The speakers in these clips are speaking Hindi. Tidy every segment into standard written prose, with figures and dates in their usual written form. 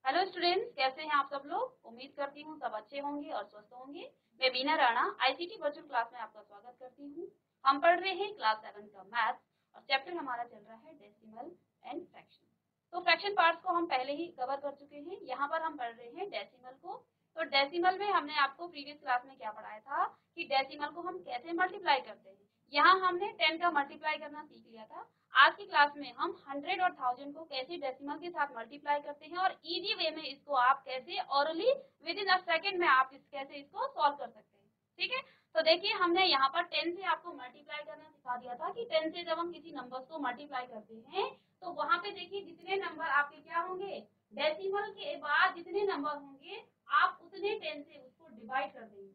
हेलो स्टूडेंट्स, कैसे हैं आप सब लोग। उम्मीद करती हूँ सब अच्छे होंगे और स्वस्थ होंगे। मैं बीना राणा आईसीटी वर्चुअल क्लास में आपका स्वागत करती हूँ। हम पढ़ रहे हैं क्लास 7 का मैथ और चैप्टर हमारा चल रहा है डेसिमल एंड फ्रैक्शन। तो फ्रैक्शन पार्ट्स को हम पहले ही कवर कर चुके हैं। यहाँ पर हम पढ़ रहे हैं डेसिमल को। तो डेसिमल में हमने आपको प्रीवियस क्लास में क्या पढ़ाया था कि डेसिमल को हम कैसे मल्टीप्लाई करते हैं। यहाँ हमने 10 का मल्टीप्लाई करना सीख लिया था। आज की क्लास में हम 100 और 1000 को कैसे डेसिमल के साथ मल्टीप्लाई करते हैं और इजी वे में इसको आप कैसे hourly with in a second में आप कैसे इसको सॉल्व कर सकते हैं। ठीक है, तो देखिए हमने यहाँ पर 10 से आपको मल्टीप्लाई करना सिखा दिया था कि 10 से जब हम किसी नंबर्स को मल्टीप्लाई करते हैं तो वहां पे देखिए जितने नंबर आपके क्या होंगे, डेसिमल के बाद जितने नंबर होंगे आप उतने 10 से उसको डिवाइड कर देंगे।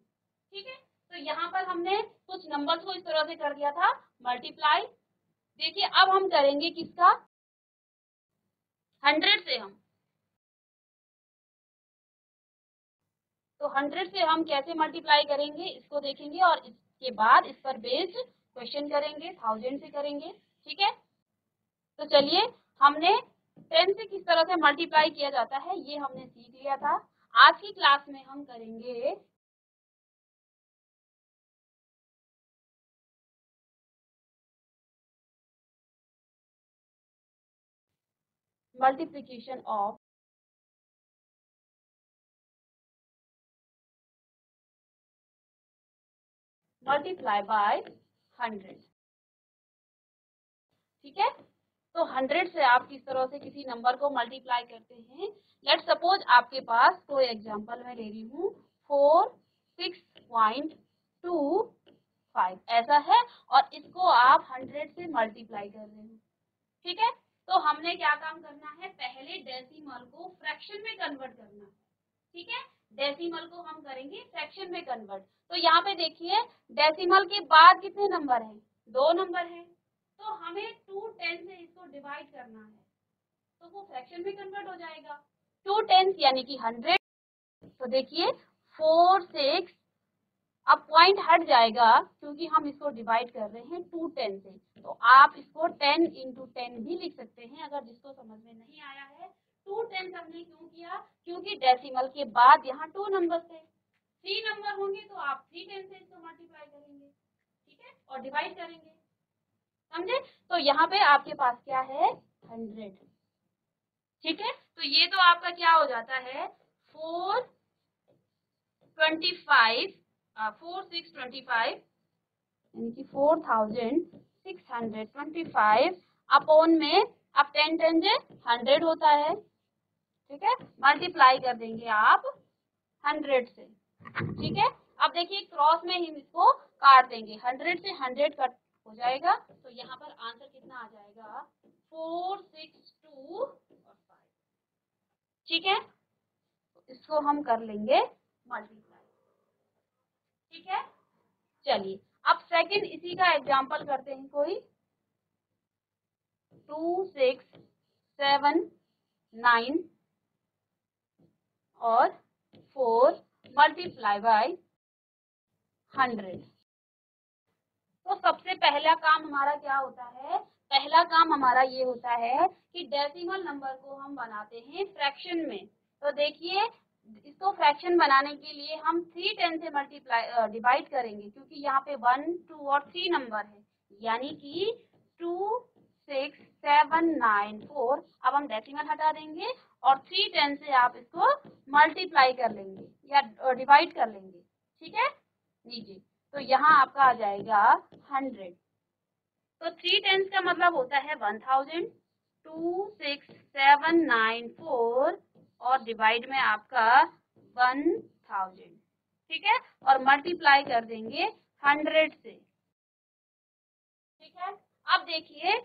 ठीक है, तो यहाँ पर हमने कुछ नंबर्स को इस तरह से कर दिया था मल्टीप्लाई। देखिए अब हम करेंगे किसका, 100 से। हम तो 100 से हम कैसे मल्टीप्लाई करेंगे इसको देखेंगे और इसके बाद इस पर बेस्ड क्वेश्चन करेंगे, 1000 से करेंगे। ठीक है, तो चलिए हमने 10 से किस तरह से मल्टीप्लाई किया जाता है ये हमने सीख लिया था। आज की क्लास में हम करेंगे मल्टीप्लिकेशन ऑफ मल्टीप्लाई बाय 100। ठीक है, तो 100 से आप किस तरह से किसी नंबर को मल्टीप्लाई करते हैं। लेट सपोज आपके पास कोई एग्जांपल मैं ले रही हूँ 46.25 ऐसा है और इसको आप 100 से मल्टीप्लाई कर रहे हैं। ठीक है, तो हमने क्या काम करना है, पहले डेसिमल को फ्रैक्शन में कन्वर्ट करना है। ठीक है, डेसिमल को हम करेंगे फ्रैक्शन में कन्वर्ट। तो यहाँ पे देखिए डेसिमल के बाद कितने नंबर हैं, 2 नंबर हैं। तो हमें 2 10 से इसको डिवाइड करना है तो वो फ्रैक्शन में कन्वर्ट हो जाएगा। 2 10 यानी कि 100। तो देखिए 4 6 अब पॉइंट हट जाएगा क्योंकि हम इसको डिवाइड कर रहे हैं 2 10 से। तो आप इसको 10 × 10 भी लिख सकते हैं अगर जिसको समझ में नहीं आया है। 2 10 हमने क्यों किया, क्योंकि डेसिमल के बाद यहाँ 2 नंबर थे, 3 नंबर होंगे तो आप 3 10 से इसको मल्टीप्लाई करेंगे। ठीक है, और डिवाइड करेंगे, समझे। तो यहाँ पे आपके पास क्या है, 100। ठीक है, तो ये तो आपका क्या हो जाता है 425 4625 यानी कि 4625 अपॉन में अब 10 10 100 होता है। ठीक है, मल्टीप्लाई कर देंगे आप 100 से। ठीक है, अब देखिए क्रॉस में ही इसको काट देंगे, 100 से 100 कट हो जाएगा। तो यहाँ पर आंसर कितना आ जाएगा 462 और 5। ठीक है, इसको हम कर लेंगे मल्टीप्लाई। ठीक है, चलिए अब सेकंड इसी का एग्जांपल करते हैं कोई 2 6 7 9 और 4 मल्टीप्लाई बाय 100। तो सबसे पहला काम हमारा क्या होता है, पहला काम हमारा ये होता है कि डेसिमल नंबर को हम बनाते हैं फ्रैक्शन में। तो देखिए इसको फ्रैक्शन बनाने के लिए हम 3 10 से मल्टीप्लाई डिवाइड करेंगे क्योंकि यहाँ पे 1 2 और 3 नंबर है, यानी कि 2 6 7 9 4। अब हम डेसिमल हटा देंगे और 3 10 से आप इसको मल्टीप्लाई कर लेंगे या डिवाइड कर लेंगे। ठीक है, लीजिए तो यहाँ आपका आ जाएगा 100। तो 3 10 का मतलब होता है 1000। 2 6 7 9 4 और डिवाइड में आपका 1000। ठीक है, और मल्टीप्लाई कर देंगे 100 से। ठीक है, अब देखिए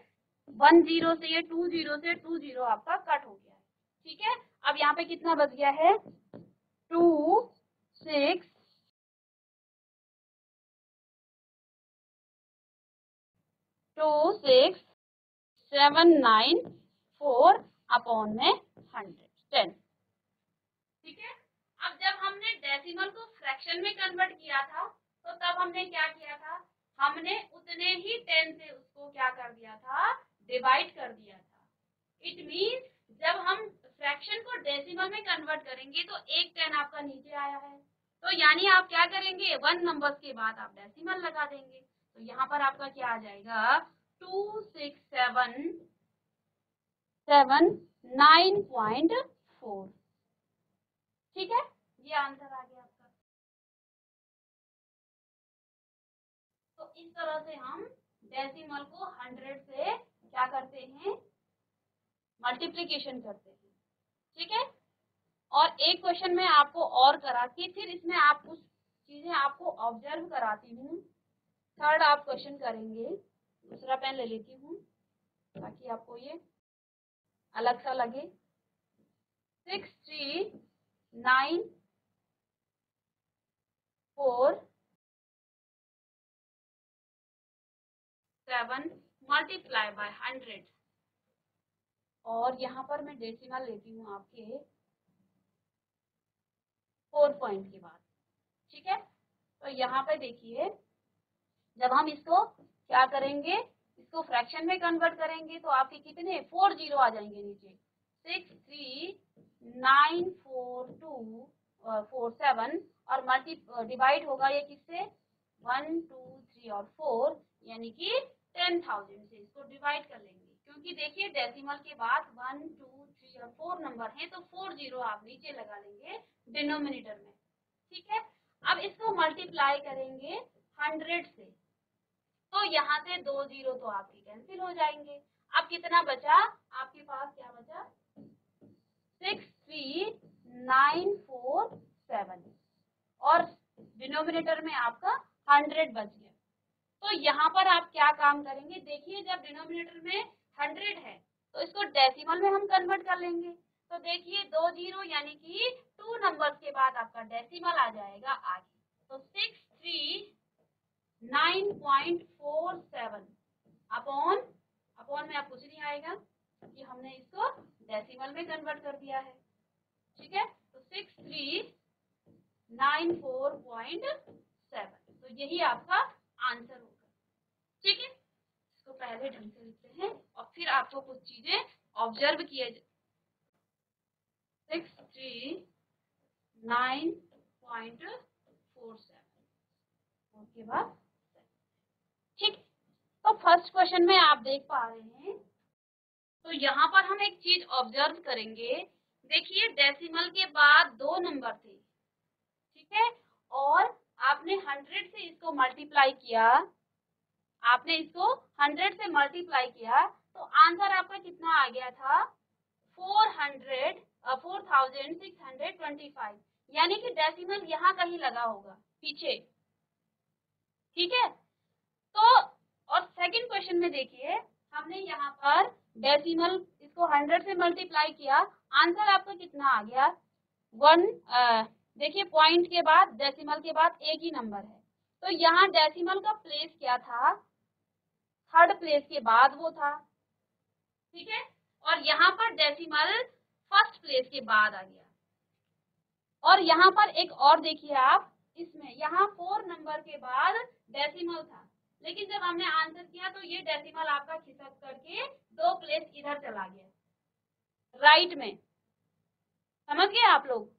10 से ये 20 से 20 आपका कट हो गया है। ठीक है, अब यहाँ पे कितना बच गया है 2 6 2 6 7 9 4 अपॉन में 100 10। ठीक है, अब जब हमने डेसिमल को फ्रैक्शन में कन्वर्ट किया था तो तब हमने क्या किया था, हमने उतने ही 10 से उसको क्या कर दिया था, डिवाइड कर दिया था। इट मीन्स जब हम फ्रैक्शन को डेसिमल में कन्वर्ट करेंगे तो एक 10 आपका नीचे आया है, तो यानी आप क्या करेंगे, 1 नंबर्स के बाद आप डेसिमल लगा देंगे। तो यहाँ पर आपका क्या आ जाएगा, 2677 9.4। ठीक है, ये आंसर आ गया आपका। तो इस तरह से हम डेसिमल को 100 से क्या करते हैं, मल्टीप्लिकेशन करते हैं। ठीक है, और एक क्वेश्चन में आपको और करा के फिर इसमें आप कुछ चीजें आपको ऑब्जर्व कराती हूँ। थर्ड आप क्वेश्चन करेंगे, दूसरा पेन ले लेती हूँ ताकि आपको ये अलग सा लगे। 6394.7 मल्टीप्लाई बाय 100, और यहाँ पर मैं डेसिमल लेती हूँ आपके 4 पॉइंट के बाद। ठीक है, तो यहाँ पे देखिए, जब हम इसको क्या करेंगे, इसको फ्रैक्शन में कन्वर्ट करेंगे तो आपके कितने 4 जीरो आ जाएंगे नीचे। 6394247 और मल्टी डिवाइड होगा ये किससे, 1 2 3 और 4, यानी कि 10,000 से इसको डिवाइड कर लेंगे, क्योंकि देखिए डेसिमल के बाद 1 2 3 और 4 नंबर हैं, तो 4 जीरो आप नीचे लगा लेंगे डिनोमिनेटर में। ठीक है, अब इसको मल्टीप्लाई करेंगे 100 से, तो यहाँ से 2 जीरो तो आपके कैंसिल हो जाएंगे। अब कितना बचा आपके पास, क्या बचा, 63947 और डिनोमिनेटर में आपका 100 बच गया। तो यहाँ पर आप क्या काम करेंगे, देखिए जब डिनोमिनेटर में 100 है तो इसको डेसिमल में हम कन्वर्ट कर लेंगे। तो देखिए 2 जीरो यानी कि 2 नंबर्स के बाद आपका डेसिमल आ जाएगा आगे। तो 639.47 अपॉन में आप कुछ नहीं आएगा कि हमने इसको डेसिमल में कन्वर्ट कर दिया है। ठीक है, तो 6394.7, तो यही आपका आंसर होगा। ठीक है, इसको पहले ढंग से लिखते हैं और फिर आपको कुछ चीजें ऑब्जर्व किए। 639.47 के बाद, ठीक। तो फर्स्ट क्वेश्चन में आप देख पा रहे हैं, तो यहाँ पर हम एक चीज ऑब्जर्व करेंगे। देखिए डेसिमल के बाद 2 नंबर थे, ठीक है, और आपने 100 से इसको मल्टीप्लाई किया, आपने इसको 100 से मल्टीप्लाई किया, तो आंसर आपका कितना आ गया था, 4625, यानी कि डेसिमल यहाँ कहीं लगा होगा पीछे। ठीक है, तो और सेकंड क्वेश्चन में देखिए, हमने यहाँ पर डेसिमल इसको 100 से मल्टीप्लाई किया, आंसर आपका कितना आ गया, 1। देखिए पॉइंट के बाद डेसिमल के बाद एक ही नंबर है, तो यहाँ डेसिमल का प्लेस क्या था, थर्ड प्लेस के बाद वो था। ठीक है, और यहाँ पर डेसिमल फर्स्ट प्लेस के बाद आ गया। और यहाँ पर एक और देखिए आप, इसमें यहाँ 4 नंबर के बाद डेसिमल था, लेकिन जब हमने आंसर किया तो ये डेसिमल आपका खिसक करके 2 प्लेस इधर चला गया, राइट में। समझ गए आप लोग?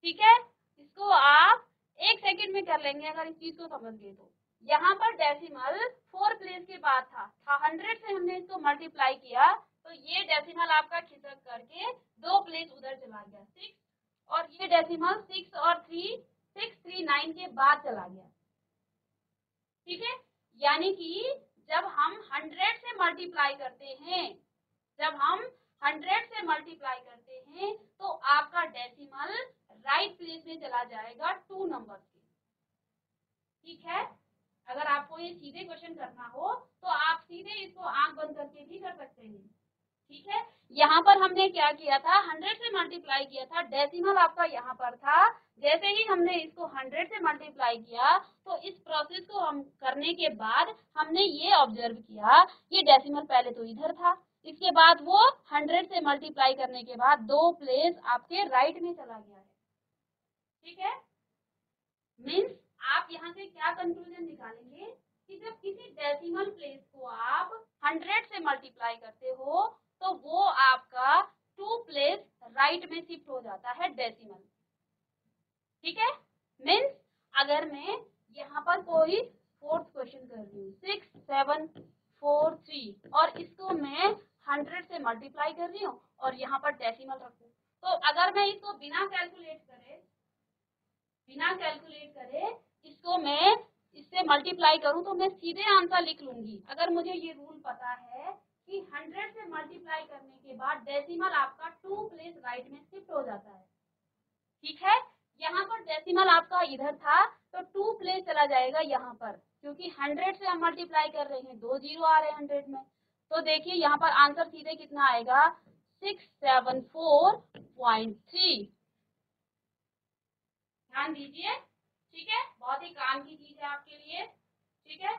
ठीक है, इसको आप 1 सेकंड में कर लेंगे अगर इस चीज को समझ गए तो। यहाँ पर डेसिमल 4 प्लेस के बाद था, 100 से हमने इसको मल्टीप्लाई किया, तो ये डेसिमल आपका खिसक करके 2 प्लेस उधर चला गया, 6, और ये डेसिमल 6 और 3 639 के बाद चला गया। ठीक है, यानी कि जब हम 100 से मल्टीप्लाई करते हैं, जब हम 100 से मल्टीप्लाई करते हैं तो आपका डेसिमल राइट प्लेस में चला जाएगा 2 नंबर से। ठीक है, अगर आपको ये सीधे क्वेश्चन करना हो तो आप सीधे इसको आंख बंद करके भी कर सकते हैं। ठीक है, यहाँ पर हमने क्या किया था, 100 से मल्टीप्लाई किया था, डेसिमल आपका यहाँ पर था। जैसे ही हमने इसको 100 से मल्टीप्लाई किया, तो इस प्रोसेस को हम करने के बाद हमने ये ऑब्जर्व किया, ये डेसिमल पहले तो इधर था, इसके बाद वो 100 से मल्टीप्लाई करने के बाद 2 प्लेस आपके राइट में चला गया है। ठीक है, मीन्स आप यहाँ से क्या कंक्लूजन निकालेंगे कि जब किसी डेसिमल प्लेस को आप 100 से मल्टीप्लाई करते हो तो वो आपका 2 राइट में शिफ्ट हो जाता है डेसिमल। ठीक है, मीन्स अगर मैं यहाँ पर कोई फोर्थ क्वेश्चन कर रही हूँ 6 7 4 3 और इसको मैं 100 से मल्टीप्लाई कर रही हूँ और यहाँ पर डेसिमल रखूँ, तो अगर मैं इसको बिना कैलकुलेट करे इसको मैं इससे मल्टीप्लाई करूँ तो मैं सीधे आंसर लिख लूंगी। अगर मुझे ये रूल पता है कि 100 से मल्टीप्लाई करने के बाद डेसिमल आपका 2 प्लेस राइट में शिफ्ट हो जाता है। ठीक है, यहाँ पर डेसिमल आपका इधर था तो 2 प्लेस चला जाएगा यहाँ पर, क्योंकि 100 से हम मल्टीप्लाई कर रहे हैं, 2 जीरो आ रहे हैं 100 में। तो देखिए यहाँ पर आंसर सीधे कितना आएगा 674.3। ध्यान दीजिए, ठीक है, बहुत ही काम की चीज है आपके लिए। ठीक है,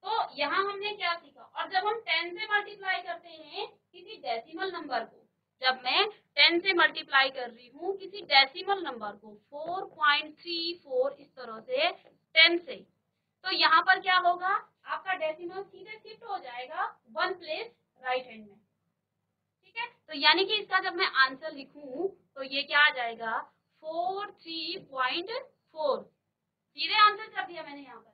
तो यहाँ हमने क्या सीखा, और जब हम 10 से मल्टीप्लाई करते हैं किसी डेसिमल नंबर को, जब मैं 10 से मल्टीप्लाई कर रही हूँ किसी डेसिमल नंबर को 4.34 इस तरह से 10 से, तो यहाँ पर क्या होगा, आपका डेसिमल सीधे शिफ्ट हो जाएगा 1 प्लेस राइट हैंड में। ठीक है, तो यानी कि इसका जब मैं आंसर लिखूं तो ये क्या आ जाएगा 43.4। सीधे आंसर कर दिया मैंने यहाँ पर।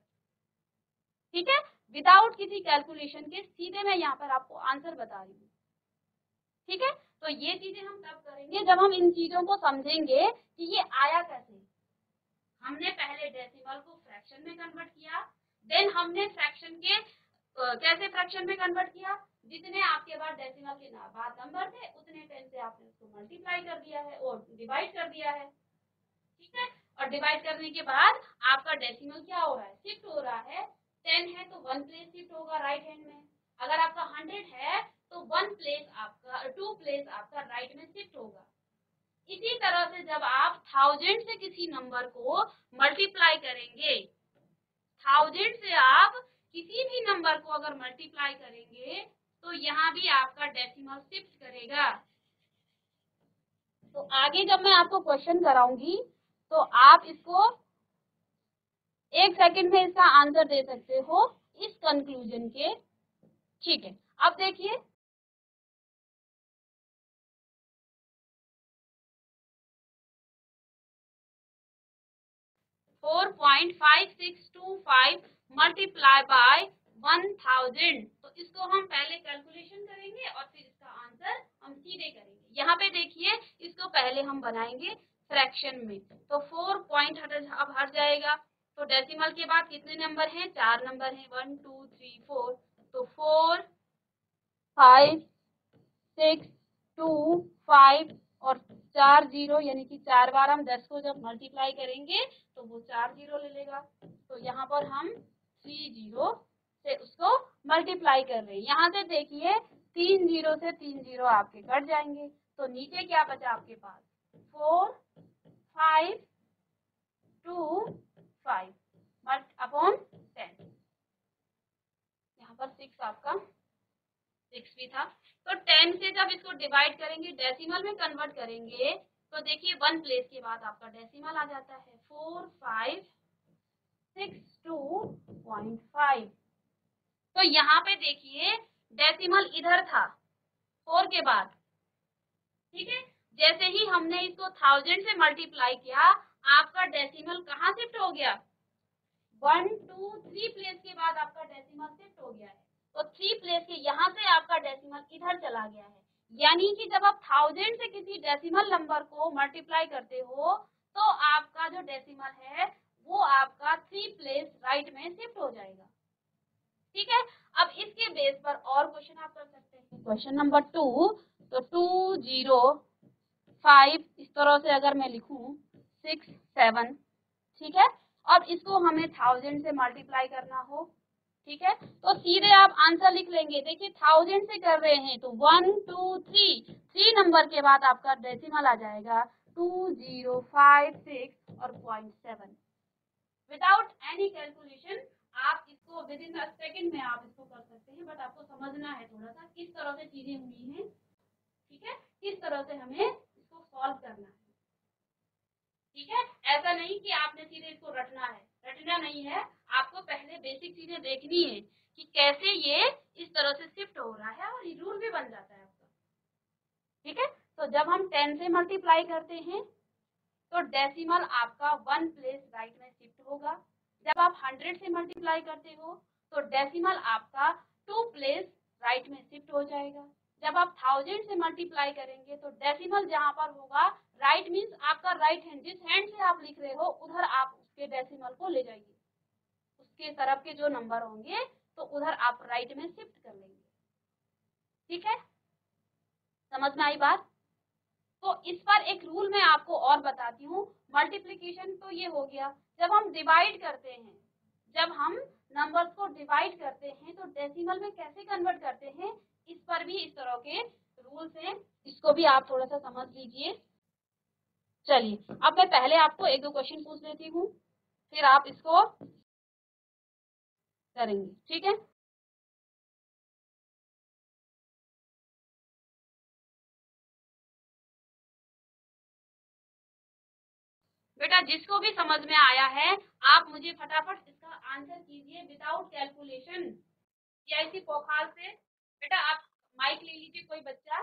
ठीक है, विदाउट किसी कैलकुलेशन के सीधे मैं यहाँ पर आपको आंसर बता रही हूँ। ठीक है, तो ये चीजें हम तब करेंगे जब हम इन चीजों को समझेंगे कि ये आया कैसे। हमने पहले डेसिमल को फ्रैक्शन में कन्वर्ट किया, देन हमने फ्रैक्शन के कैसे फ्रैक्शन में कन्वर्ट किया, जितने आपके पास डेसिमल के बाद नंबर थे उतने 10 से आपने उसको मल्टीप्लाई कर दिया है और डिवाइड कर दिया है। ठीक है, और डिवाइड करने के बाद आपका डेसिमल क्या हो रहा है, शिफ्ट हो रहा है। 10 है तो 1 प्लेस शिफ्ट होगा राइट हैंड में। अगर आपका 100 है तो 1 प्लेस आपका 2 प्लेस आपका राइट में शिफ्ट होगा। इसी तरह से जब आप 1000 से किसी नंबर को मल्टीप्लाई करेंगे, 1000 से आप किसी भी नंबर को अगर मल्टीप्लाई करेंगे तो यहाँ भी आपका डेसिमल शिफ्ट करेगा। तो आगे जब मैं आपको क्वेश्चन कराऊंगी तो आप इसको 1 सेकंड में इसका आंसर दे सकते हो इस कंक्लूजन के। ठीक है, अब देखिए 4.5625 मल्टीप्लाई बाय 1000, तो इसको हम पहले कैलकुलेशन करेंगे और फिर इसका आंसर हम सीधे करेंगे। यहाँ पे देखिए इसको पहले हम बनाएंगे फ्रैक्शन में, तो 4 पॉइंट अब हट जाएगा। तो डेसिमल के बाद कितने नंबर हैं, 4 नंबर हैं, 1 2 3 4, तो 4 5 6 2 5 और 4 जीरो, यानी कि 4 बार हम 10 को जब मल्टीप्लाई करेंगे तो वो 4 जीरो ले लेगा। तो यहाँ पर हम 3 जीरो से उसको मल्टीप्लाई कर रहे हैं। यहाँ से देखिए 3 जीरो से 3 जीरो आपके कट जाएंगे, तो नीचे क्या बचा आपके पास 4 5 2 5 अपॉन 10। यहाँ पर 6 आपका 6 भी था। तो 10 से जब इसको डिवाइड करेंगे, डेसिमल में कन्वर्ट करेंगे, तो देखिए 1 प्लेस के बाद आपका डेसिमल आ जाता है 4562.5। तो यहाँ पे देखिए डेसिमल इधर था 4 के बाद। ठीक है, जैसे ही हमने इसको 1000 से मल्टीप्लाई किया आपका डेसिमल कहाँ शिफ्ट हो गया, 1 2 3 प्लेस के बाद आपका डेसिमल शिफ्ट हो गया है। तो 3 प्लेस के यहाँ से आपका डेसिमल इधर चला गया है। यानी कि जब आप 1000 से किसी डेसिमल नंबर को मल्टीप्लाई करते हो तो आपका जो डेसिमल है वो आपका 3 प्लेस राइट में शिफ्ट हो जाएगा। ठीक है, अब इसके बेस पर और क्वेश्चन आप कर सकते हैं। क्वेश्चन नंबर 2, तो 205 इस तरह से अगर मैं लिखूं 6 7, ठीक है, अब इसको हमें 1000 से मल्टीप्लाई करना हो। ठीक है, तो सीधे आप आंसर लिख लेंगे। देखिए 1000 से कर रहे हैं तो 1 2 3 नंबर के बाद आपका डेसिमल आ जाएगा 2056 और 0.7। विदाउट एनी कैलकुलेशन आप इसको विद इन अ सेकेंड में आप इसको कर सकते हैं, बट आपको समझना है थोड़ा सा किस तरह से चीजें हुई हैं। ठीक है, किस तरह से हमें इसको सॉल्व करना है। ठीक है, ऐसा नहीं कि आपने सीधे इसको रटना है, रटना नहीं है, आपको पहले बेसिक चीजें देखनी है कि कैसे ये इस तरह से शिफ्ट हो रहा है और रूल भी बन जाता है आपका। ठीक है, तो तो जब हम 10 से मल्टीप्लाई करते हैं तो डेसिमल आपका 1 प्लेस राइट में शिफ्ट होगा। जब आप 100 से मल्टीप्लाई करते हो तो डेसिमल आपका 2 प्लेस राइट में शिफ्ट हो जाएगा। जब आप 1000 से मल्टीप्लाई करेंगे तो डेसिमल जहां पर होगा राइट मीन्स आपका राइट हैंड, जिस हैंड से आप लिख रहे हो उधर आप उसके डेसिमल को ले जाइए, उसके तरफ के जो नंबर होंगे तो उधर आप राइट में शिफ्ट कर लेंगे। ठीक है, समझ में आई बात? तो इस पर एक रूल मैं आपको और बताती हूँ। मल्टीप्लिकेशन तो ये हो गया, जब हम डिवाइड करते हैं, जब हम नंबर्स को डिवाइड करते हैं तो डेसिमल में कैसे कन्वर्ट करते हैं, इस पर भी इस तरह के रूल्स हैं, इसको भी आप थोड़ा सा समझ लीजिए। चलिए, अब मैं पहले आपको एक दो क्वेश्चन पूछ लेती हूँ, फिर आप इसको करेंगे। ठीक है, बेटा जिसको भी समझ में आया है आप मुझे फटाफट इसका आंसर कीजिए विदाउट कैलकुलेशन या इसी पोखार से। बेटा आप माइक ले लीजिए, कोई बच्चा।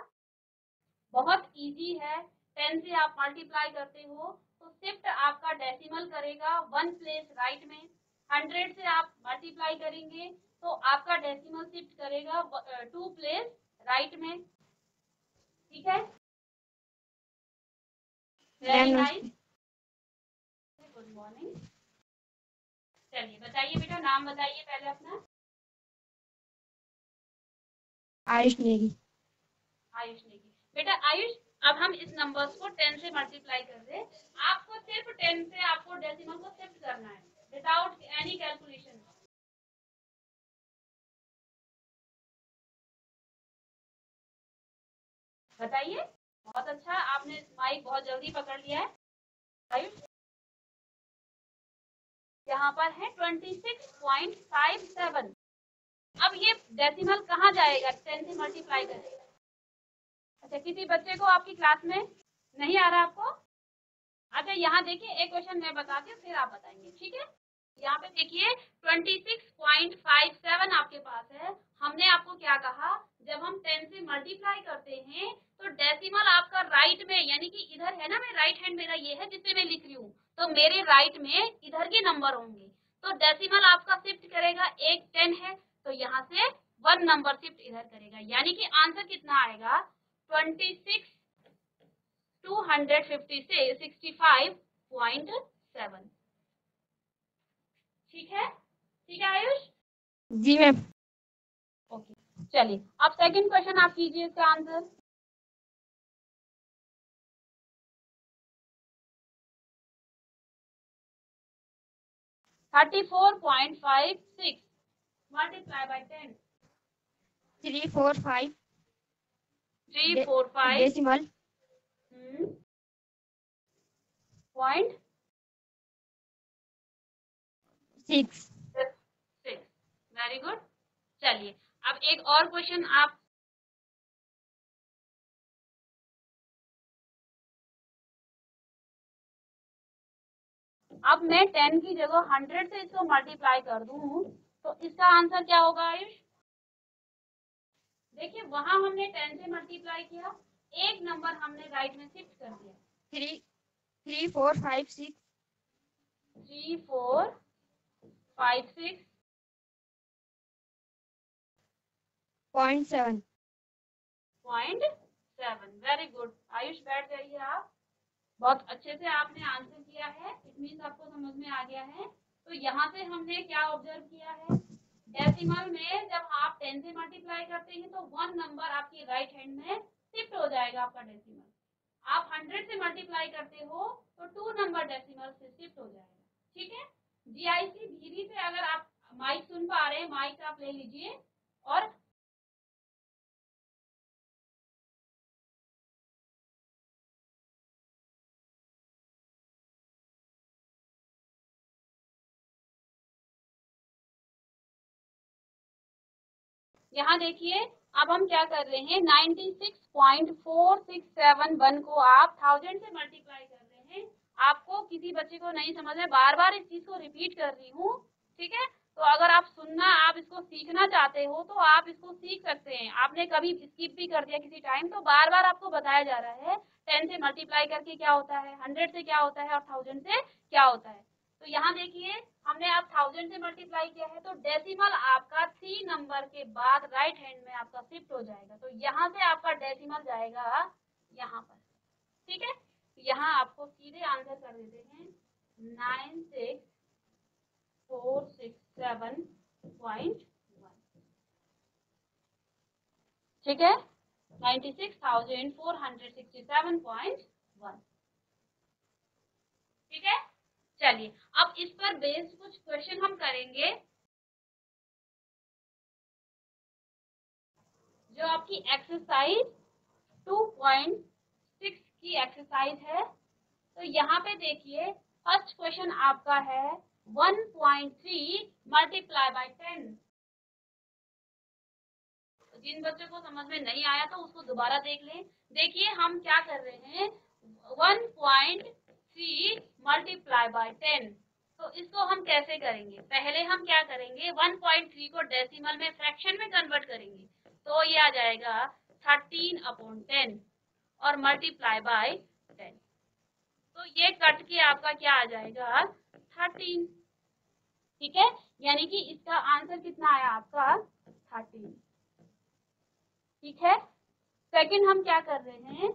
बहुत इजी है, 10 से आप मल्टीप्लाई करते हो तो शिफ्ट आपका डेसिमल करेगा 1 प्लेस राइट में। 100 से आप मल्टीप्लाई करेंगे तो आपका डेसिमल शिफ्ट करेगा 2 प्लेस राइट में। ठीक है, वेरी नाइस, गुड मॉर्निंग। चलिए बताइए बेटा, नाम बताइए पहले अपना। आयुष नेगी। आयुष नेगी। बेटा आयुष, अब हम इस नंबर्स को 10 से मल्टीप्लाई कर रहे हैं, आपको सिर्फ 10 से आपको डेसिमल को शिफ्ट करना है विदाउट एनी कैलकुलेशन। बताइए, बहुत अच्छा, आपने माइक बहुत जल्दी पकड़ लिया है। आयुष, यहाँ पर है 26.57। अब ये डेसिमल कहाँ जाएगा, 10 से मल्टीप्लाई करेगा। अच्छा, किसी बच्चे को आपकी क्लास में नहीं आ रहा आपको? अच्छा, यहाँ देखिए एक क्वेश्चन मैं बताती हूँ फिर आप बताएंगे। ठीक है, यहाँ पे देखिए 26.57 आपके पास है। हमने आपको क्या कहा, जब हम 10 से मल्टीप्लाई करते हैं तो डेसिमल आपका राइट में, यानी कि इधर है ना, मैं राइट हैंड मेरा ये है जिससे मैं लिख रही हूँ, तो मेरे राइट में इधर के नंबर होंगे, तो डेसिमल आपका शिफ्ट करेगा, एक 10 है तो यहाँ से 1 नंबर शिफ्ट इधर करेगा, यानी कि आंसर कितना आएगा 265.7। ठीक है, ठीक है आयुष? जी मैम। ओके, चलिए अब सेकंड क्वेश्चन आप कीजिए इसका answer. $34.56 multiply by 10। 345 345 decimal point 6। Very good. चलिए अब एक और क्वेश्चन आप, अब मैं 10 की जगह 100 से इसको मल्टीप्लाई कर दूं तो इसका आंसर क्या होगा आयुष? देखिए वहां हमने 10 से मल्टीप्लाई किया, एक नंबर हमने राइट में शिफ्ट कर दिया। 3456 3456.7। 0.7। वेरी गुड आयुष, बैठ जाइए आप। बहुत अच्छे से आपने आंसर किया है, इट मीन्स आपको समझ में आ गया है। तो यहाँ से हमने क्या ऑब्जर्व किया है, डेसिमल में जब आप 10 से मल्टीप्लाई करते हैं तो 1 नंबर आपकी राइट हैंड में शिफ्ट हो जाएगा आपका डेसिमल। आप 100 से मल्टीप्लाई करते हो तो 2 नंबर डेसिमल से शिफ्ट हो जाएगा। ठीक है, जीआईसी धीरे से, अगर आप माइक सुन पा रहे हैं माइक आप ले लीजिए। और यहाँ देखिए अब हम क्या कर रहे हैं, 96.4671 को आप 1000 से मल्टीप्लाई कर रहे हैं। आपको किसी बच्चे को नहीं समझ में, बार बार इस चीज को रिपीट कर रही हूँ। ठीक है, तो अगर आप सुनना, आप इसको सीखना चाहते हो तो आप इसको सीख सकते हैं। आपने कभी स्किप भी कर दिया किसी टाइम तो बार बार आपको बताया जा रहा है 10 से मल्टीप्लाई करके क्या होता है, 100 से क्या होता है और 1000 से क्या होता है। तो यहाँ देखिए हमने अब 1000 से मल्टीप्लाई किया है तो डेसिमल आपका 3 नंबर के बाद राइट हैंड में आपका शिफ्ट हो जाएगा। तो यहाँ से आपका डेसिमल जाएगा यहाँ पर, ठीक है। यहाँ आपको सीधे आंसर कर देते हैं 96467.1, ठीक है, 96,467.1, ठीक है। चलिए अब इस पर बेस्ड कुछ क्वेश्चन हम करेंगे। जो आपकी एक्सरसाइज 2.6 की एक्सरसाइज है, तो यहाँ पे देखिए फर्स्ट क्वेश्चन आपका है 1.3 मल्टीप्लाई बाय 10। तो जिन बच्चों को समझ में नहीं आया तो उसको दोबारा देख लें। देखिए हम क्या कर रहे हैं 1.3 मल्टीप्लाई बाय 10। तो इसको हम कैसे करेंगे, पहले हम क्या करेंगे 1.3 को डेसिमल में फ्रैक्शन में कन्वर्ट करेंगे। तो ये आ जाएगा 13/10 और मल्टीप्लाई बाय 10। तो ये कट के आपका क्या आ जाएगा 13, ठीक है। यानी कि इसका आंसर कितना आया आपका 13, ठीक है। सेकंड हम क्या कर रहे हैं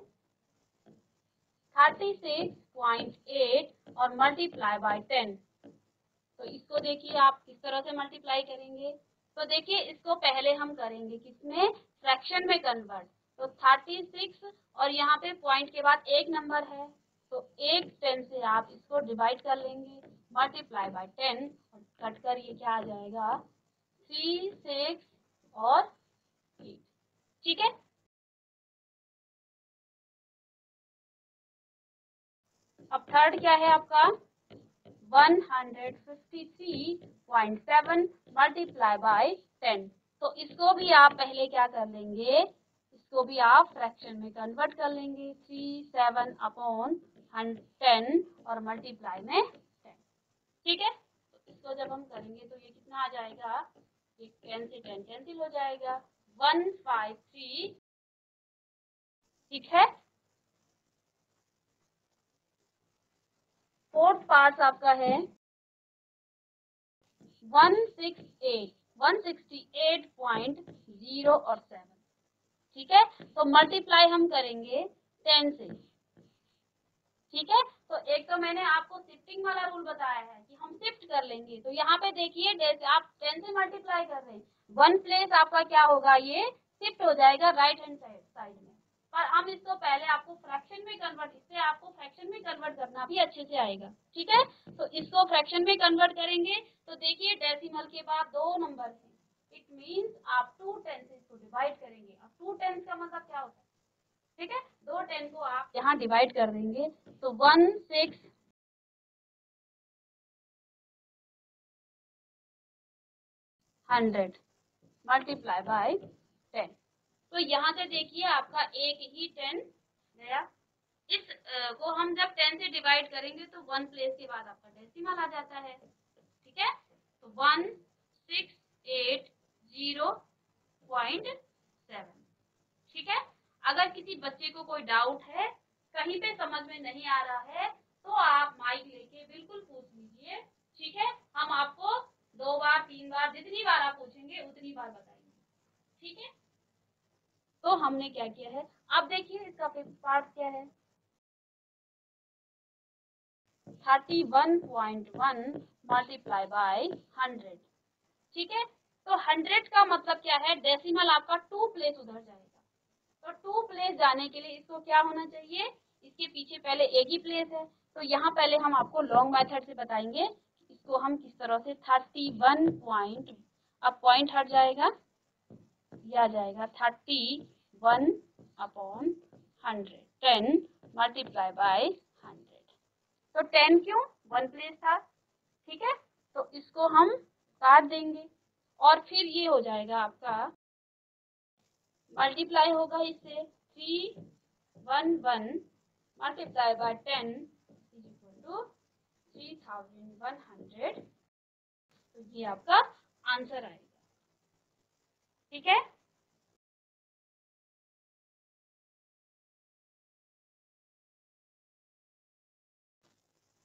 36.8 और मल्टीप्लाई बाय 10। तो इसको देखिए आप किस तरह से मल्टीप्लाई करेंगे। तो देखिए इसको पहले हम करेंगे किसमें, फ्रैक्शन में कन्वर्ट। तो 36 और यहाँ पे पॉइंट के बाद एक नंबर है तो एक 10 से आप इसको डिवाइड कर लेंगे, मल्टीप्लाई बाय 10 और कट कर ये क्या आ जाएगा 3, 6 और 8, ठीक है। अब थर्ड क्या है आपका 153.7 मल्टीप्लाई बाय 10। तो इसको भी आप पहले क्या कर लेंगे, इसको भी आप फ्रैक्शन में कन्वर्ट कर लेंगे 37/10 और मल्टीप्लाई में 10, ठीक है। तो इसको जब हम करेंगे तो ये कितना आ जाएगा, ये 10 से 10 कैंसिल हो जाएगा 153, ठीक है। फोर्थ पार्ट आपका है 168.0 और 7, ठीक है। तो मल्टीप्लाई हम करेंगे 10 से, ठीक है। तो एक तो मैंने आपको शिफ्टिंग वाला रूल बताया है कि हम शिफ्ट कर लेंगे। तो यहाँ पे देखिए जैसे आप 10 से मल्टीप्लाई कर रहे हैं, वन प्लेस आपका क्या होगा, ये शिफ्ट हो जाएगा राइट हैंड साइड में। पर हम इसको पहले आपको फ्रैक्शन में कन्वर्ट, इससे आपको फ्रैक्शन में कन्वर्ट करना भी अच्छे से आएगा, ठीक है। तो इसको फ्रैक्शन में कन्वर्ट करेंगे तो देखिए डेसिमल के बाद 2 नंबर है, इट मीन्स आप 2 10 से इसको डिवाइड करेंगे। अब 2 10 का मतलब क्या होता है, ठीक है। 2 10 को आप यहाँ डिवाइड कर देंगे तो 1600 मल्टीप्लाई बाय 10। तो यहाँ से देखिए आपका एक ही 10 गया। इस को हम जब 10 से डिवाइड करेंगे तो 1 प्लेस के बाद आपका डेसिमल आ जाता है, ठीक है। तो 1680.7, ठीक है। अगर किसी बच्चे को कोई डाउट है, कहीं पे समझ में नहीं आ रहा है तो आप माइक लेके बिल्कुल पूछ लीजिए, ठीक है। हम आपको 2 बार 3 बार जितनी बार आप पूछेंगे उतनी बार बताएंगे, ठीक है। तो हमने क्या किया है, अब देखिए इसका फिफ्थ पार्ट क्या है 31.1 मल्टीप्लाई बाय 100, ठीक है। तो 100 का मतलब क्या है, डेसिमल आपका 2 प्लेस उधर जाएगा। तो 2 प्लेस जाने के लिए इसको क्या होना चाहिए, इसके पीछे पहले एक ही प्लेस है। तो यहाँ पहले हम आपको लॉन्ग मेथड से बताएंगे इसको हम किस तरह से 31 पॉइंट, अब पॉइंट हट जाएगा, यह आ जाएगा 31/100 10 मल्टीप्लाई बाय 100। तो 10 क्यों, 1 प्लेस था, ठीक है। तो इसको हम काट देंगे और फिर ये हो जाएगा आपका मल्टीप्लाई होगा इससे 311 multiply by 10 is equal to 3100। तो ये आपका आंसर आएगा। ठीक है,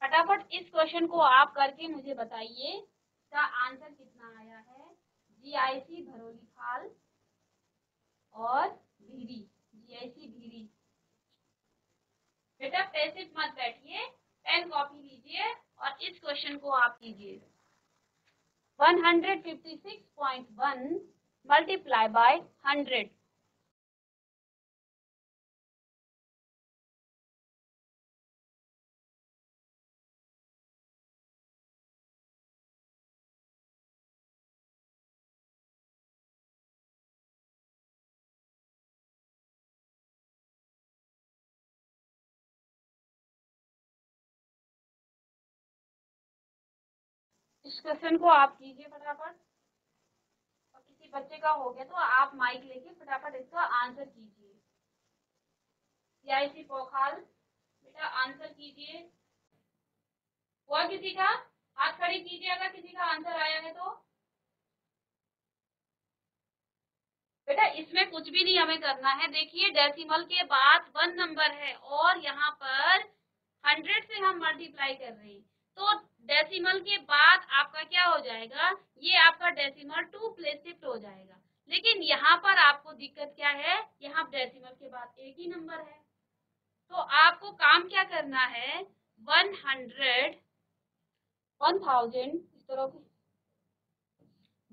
फटाफट इस क्वेश्चन को आप करके मुझे बताइए इसका आंसर कितना आया है। जीआईसी भरोली खाल और भीरी, जीआईसी भीरी। बेटा पैसिव मत बैठिए, पेन कॉपी लीजिए और इस क्वेश्चन को आप कीजिए। 156.1 मल्टीप्लाई बाय 100। इस क्वेश्चन को आप कीजिए फटाफट, और किसी बच्चे का हो गया तो आप माइक लेके फटाफट इसका आंसर कीजिए। सीआईसी पोखाल, बेटा आंसर कीजिए। हुआ किसी का? हाथ खड़ी कीजिए अगर किसी का आंसर आया है तो। बेटा इसमें कुछ भी नहीं हमें करना है। देखिए डेसिमल के बाद 1 नंबर है और यहाँ पर 100 से हम मल्टीप्लाई कर रहे हैं, तो डेसिमल के बाद आपका क्या हो जाएगा, ये आपका डेसिमल 2 प्लेस शिफ्ट हो जाएगा। लेकिन यहाँ पर आपको दिक्कत क्या है, यहाँ डेसिमल के बाद एक ही नंबर है, तो आपको काम क्या करना है, 100, 1000 इस तरह की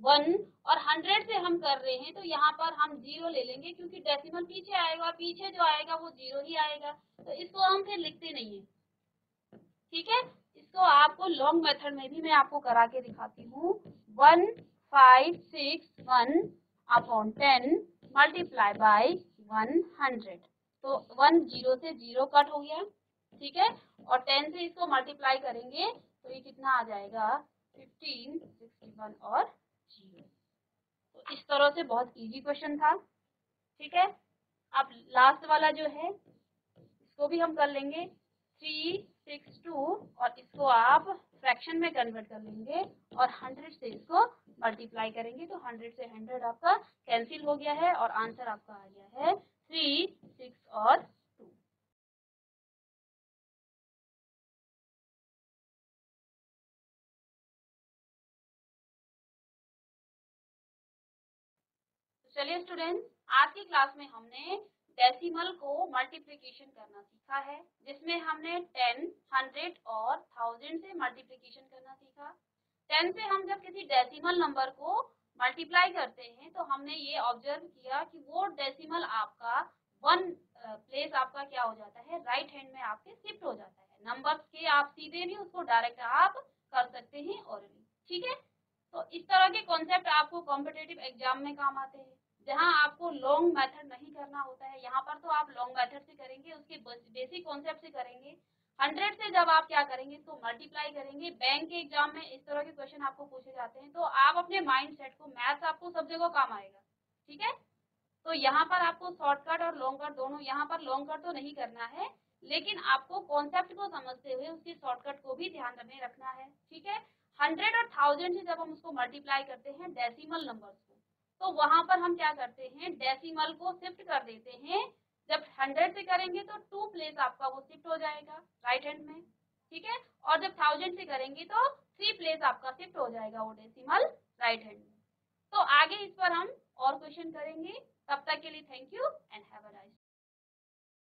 1 और 100 से हम कर रहे हैं, तो यहाँ पर हम 0 ले लेंगे क्योंकि डेसिमल पीछे आएगा और पीछे जो आएगा वो 0 ही आएगा, तो इसको हम फिर लिखते नहीं है। ठीक है, इसको आपको लॉन्ग मेथड में भी मैं आपको करा के दिखाती हूँ। 1561 अपॉन 10 मल्टीप्लाई बाय 100, तो 1 0 से 0 कट हो गया। ठीक है, और 10 से इसको मल्टीप्लाई करेंगे तो ये कितना आ जाएगा, 15, 61 और 0। तो इस तरह से बहुत इजी क्वेश्चन था। ठीक है, अब लास्ट वाला जो है इसको भी हम कर लेंगे। 362 और इसको आप फ्रैक्शन में कन्वर्ट कर लेंगे और 100 से इसको मल्टीप्लाई करेंगे, तो 100 से 100 आपका कैंसिल हो गया है और आंसर आपका आ गया है 3, 6 और 2। चलिए स्टूडेंट्स, आज की क्लास में हमने डेसिमल को मल्टीप्लिकेशन करना सीखा है, जिसमें हमने 10, 100 और 1000 से मल्टीप्लिकेशन करना सीखा। 10 से हम जब किसी डेसिमल नंबर को मल्टीप्लाई करते हैं तो हमने ये ऑब्जर्व किया कि वो डेसिमल आपका 1 प्लेस आपका क्या हो जाता है, राइट हैंड में आपके शिफ्ट हो जाता है। नंबर्स के आप सीधे भी उसको डायरेक्ट आप कर सकते हैं और भी। ठीक है, तो इस तरह के कॉन्सेप्ट आपको कॉम्पिटिटिव एग्जाम में काम आते हैं, जहां आपको लॉन्ग मेथड नहीं करना होता है। यहाँ पर तो आप लॉन्ग मेथड से करेंगे, उसके बेसिक कॉन्सेप्ट से करेंगे। 100 से जब आप क्या करेंगे, इसको मल्टीप्लाई करेंगे। बैंक के एग्जाम में इस तरह के क्वेश्चन आपको पूछे जाते हैं, तो आप अपने माइंड सेट को, मैथ्स आपको सब जगह काम आएगा। ठीक है, तो यहाँ पर आपको शॉर्टकट और लॉन्ग कट दोनों, यहाँ पर लॉन्ग कट तो नहीं करना है, लेकिन आपको कॉन्सेप्ट को समझते हुए उसके शॉर्टकट को भी ध्यान में रखना है। ठीक है, 100 और 1000 से जब हम उसको मल्टीप्लाई करते हैं डेसिमल नंबर्स को, तो वहां पर हम क्या करते हैं, डेसिमल को शिफ्ट कर देते हैं। जब 100 से करेंगे तो 2 प्लेस आपका वो शिफ्ट हो जाएगा राइट हैंड में। ठीक है, और जब 1000 से करेंगे तो 3 प्लेस आपका शिफ्ट हो जाएगा वो डेसिमल राइट हैंड में। तो आगे इस पर हम और क्वेश्चन करेंगे। तब तक के लिए thank you and have a nice day.